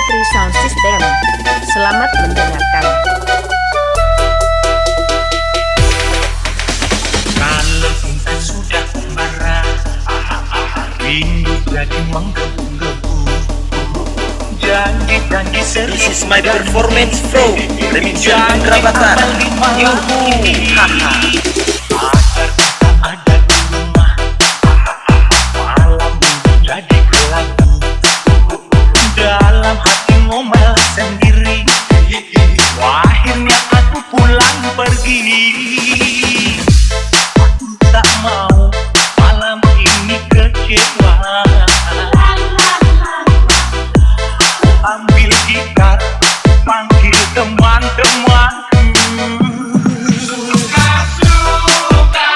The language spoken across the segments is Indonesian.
Putri Sound System. Selamat mendengarkan. Kalau cinta sudah marah, rindu jadi menggebu-gebu. Janji-janji serius. This is my performance flow. Remix Indra Batara. Yuhu. Haha. Agar kita ada di rumah, malam minggu jadi gelap. Dalam hati ngomel sendiri, akhirnya aku pulang pergi. Aku tak mau malam ini kecewa. Ambil gitar, panggil teman-temanku. Suka-suka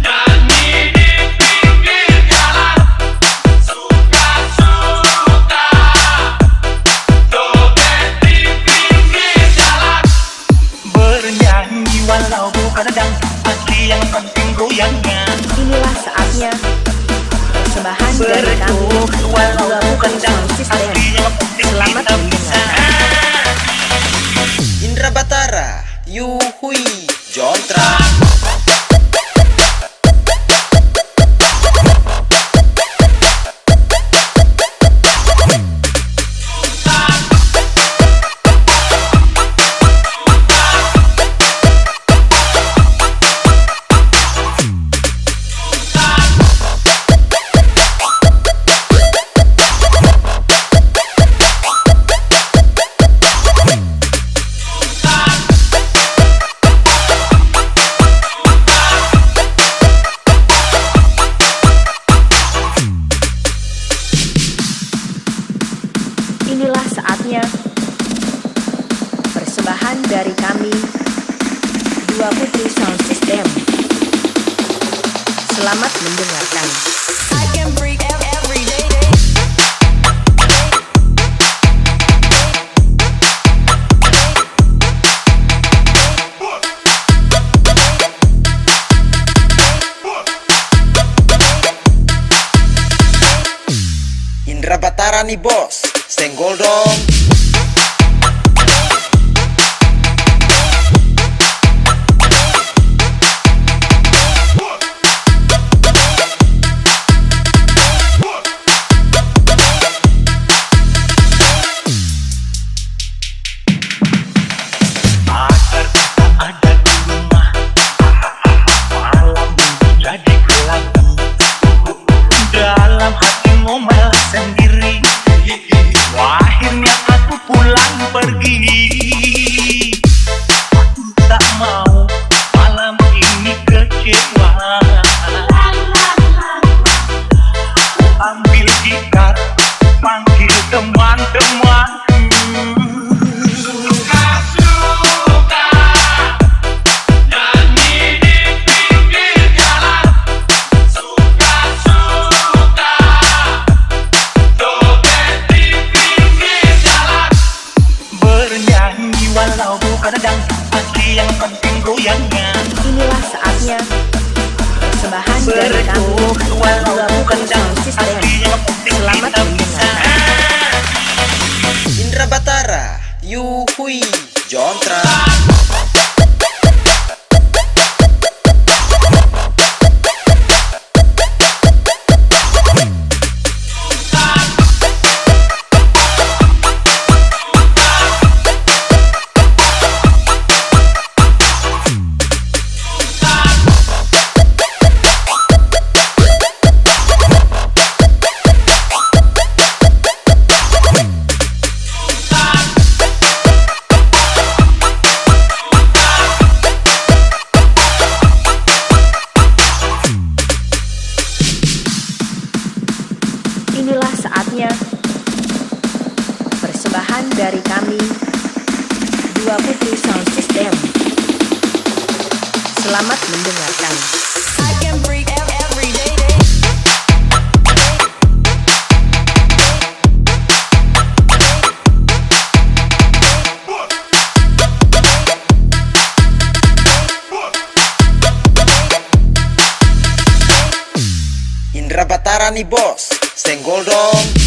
nyanyi di pinggir jalan. Suka-suka joget di pinggir jalan. Bernyanyi walau bukan dangdut asli, yang penting goyangnya. Inilah saatnya persembahan dari kami Walau bukan Sound dangdut System. asli, yang penting Selamat kita mendengarkan. Indra Batara. Yuhui. Jontra. Inilah saatnya persembahan dari kami Dua Putri Sound System. Selamat mendengarkan. I can break every day. Indra Batara nih bos. Senggol dong. Agar kita ada di rumah, malam minggu jadi gelap. Dalam hati ngomel sendiri, akhirnya aku pulang pergi. Aku tak mau malam ini kecewa. Ambil gitar, panggil teman-temanku. Suka-suka nyanyi di pinggir jalan. Suka-suka joget di pinggir jalan. Bernyanyi walau bukan dangdut asli, yang penting goyangnya. Inilah saatnya persembahan dari kami Walau Dua bukan Putri Sound dangdut System. asli, yang penting Selamat kita bisa. mendengarkan. Indra Batara. Yuhui. Jontra. Inilah saatnya persembahan dari kami Dua Putri Sound System. Selamat mendengarkan. I can break every day. Indra Batara nih bos. Senggol dong.